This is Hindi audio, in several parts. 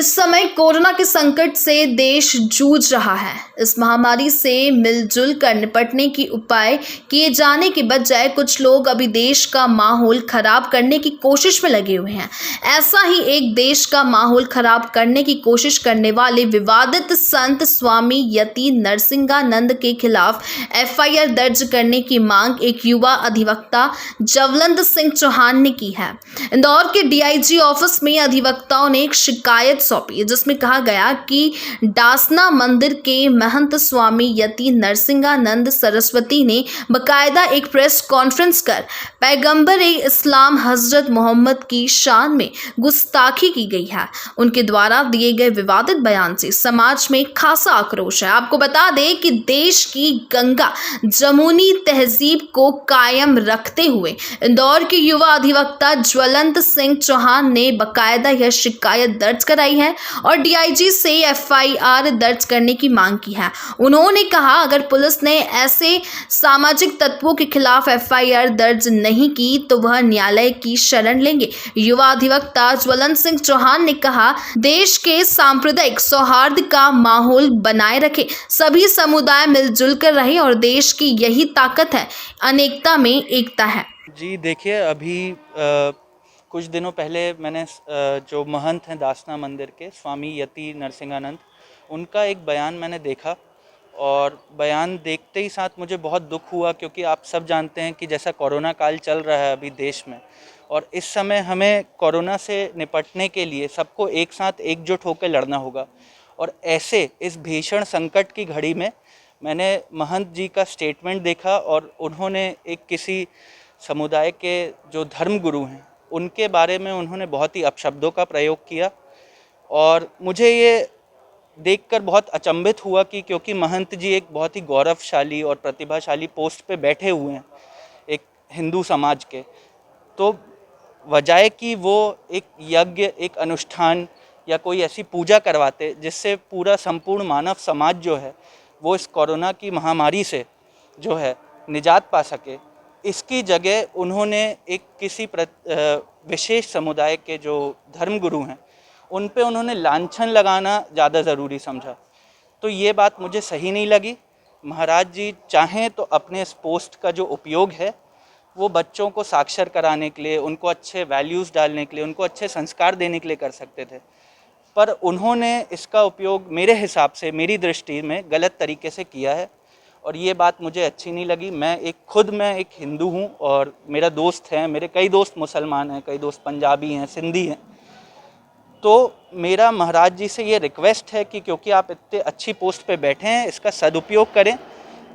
इस समय कोरोना के संकट से देश जूझ रहा है। इस महामारी से मिलजुल कर निपटने की उपाय किए जाने के बजाय कुछ लोग अभी देश का माहौल खराब करने की कोशिश में लगे हुए हैं। ऐसा ही एक देश का माहौल खराब करने की कोशिश करने वाले विवादित संत स्वामी यति नरसिंहानंद के खिलाफ एफआईआर दर्ज करने की मांग एक युवा अधिवक्ता जवलंत सिंह चौहान ने की है। इंदौर के डीआईजी ऑफिस में अधिवक्ताओं ने एक शिकायत सौंपी जिसमें कहा गया कि डासना मंदिर के महंत स्वामी यति नरसिंहानंद सरस्वती ने बकायदा एक प्रेस कॉन्फ्रेंस कर पैगंबर इस्लाम हजरत मोहम्मद की शान में गुस्ताखी की गई है। उनके द्वारा दिए गए विवादित बयान से समाज में खासा आक्रोश है। आपको बता दें कि देश की गंगा जमुनी तहजीब को कायम रखते हुए इंदौर के युवा अधिवक्ता ज्वलंत सिंह चौहान ने बकायदा यह शिकायत दर्ज कराई है और डीआईजी से एफआईआर दर्ज करने की मांग की है। उन्होंने कहा अगर पुलिस ने ऐसे सामाजिक तत्वों के खिलाफ एफआईआर दर्ज नहीं की तो वह न्यायालय की शरण लेंगे। युवा अधिवक्ता ज्वलंत सिंह चौहान ने कहा देश के सांप्रदायिक सौहार्द का माहौल बनाए रखे, सभी समुदाय मिलजुल कर रहे और देश की यही ताकत है, अनेकता में एकता है। जी देखिए, अभी कुछ दिनों पहले मैंने जो महंत हैं दासना मंदिर के स्वामी यति नरसिंहानंद, उनका एक बयान मैंने देखा और बयान देखते ही साथ मुझे बहुत दुख हुआ, क्योंकि आप सब जानते हैं कि जैसा कोरोना काल चल रहा है अभी देश में, और इस समय हमें कोरोना से निपटने के लिए सबको एक साथ एकजुट होकर लड़ना होगा। और ऐसे इस भीषण संकट की घड़ी में मैंने महंत जी का स्टेटमेंट देखा और उन्होंने एक किसी समुदाय के जो धर्म गुरु हैं उनके बारे में उन्होंने बहुत ही अपशब्दों का प्रयोग किया। और मुझे ये देखकर बहुत अचंभित हुआ कि क्योंकि महंत जी एक बहुत ही गौरवशाली और प्रतिभाशाली पोस्ट पे बैठे हुए हैं एक हिंदू समाज के, तो बजाय कि वो एक यज्ञ, एक अनुष्ठान या कोई ऐसी पूजा करवाते जिससे पूरा संपूर्ण मानव समाज जो है वो इस कोरोना की महामारी से जो है निजात पा सके, इसकी जगह उन्होंने एक किसी विशेष समुदाय के जो धर्मगुरु हैं उन पे उन्होंने लांछन लगाना ज़्यादा ज़रूरी समझा। तो ये बात मुझे सही नहीं लगी। महाराज जी चाहें तो अपने इस पोस्ट का जो उपयोग है वो बच्चों को साक्षर कराने के लिए, उनको अच्छे वैल्यूज़ डालने के लिए, उनको अच्छे संस्कार देने के लिए कर सकते थे, पर उन्होंने इसका उपयोग मेरे हिसाब से, मेरी दृष्टि में गलत तरीके से किया है और ये बात मुझे अच्छी नहीं लगी। मैं एक हिंदू हूँ और मेरा दोस्त है, मेरे कई दोस्त मुसलमान हैं, कई दोस्त पंजाबी हैं, सिंधी हैं। तो मेरा महाराज जी से ये रिक्वेस्ट है कि क्योंकि आप इतने अच्छी पोस्ट पे बैठे हैं, इसका सदुपयोग करें,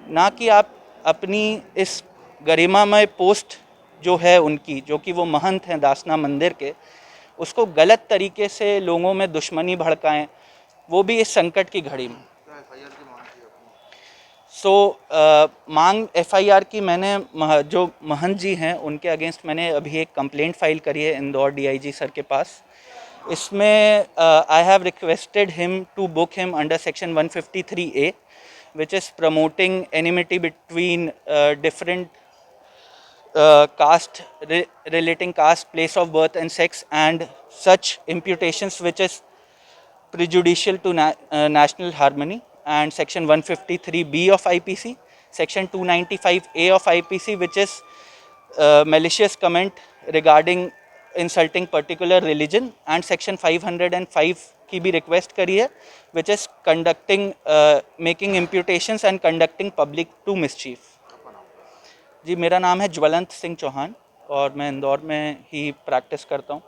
ना कि आप अपनी इस गरिमामय पोस्ट जो है उनकी, जो कि वो महंत हैं दासना मंदिर के, उसको गलत तरीके से लोगों में दुश्मनी भड़काएं, वो भी इस संकट की घड़ी में। मांग एफआईआर की मैंने जो महंत जी हैं उनके अगेंस्ट मैंने अभी एक कंप्लेंट फाइल करी है इंदौर डीआईजी सर के पास। इसमें I have requested him to book him under section 153A, which is promoting enmity between different caste, relating caste, place of birth and sex, and such imputations which is prejudicial to national harmony, and section 153B of IPC, section 295A of IPC, which is malicious comment regarding insulting particular religion, and section 505 की भी रिक्वेस्ट करी है, which is conducting making imputations and conducting public to mischief। जी, मेरा नाम है ज्वलंत सिंह चौहान और मैं इंदौर में ही प्रैक्टिस करता हूँ।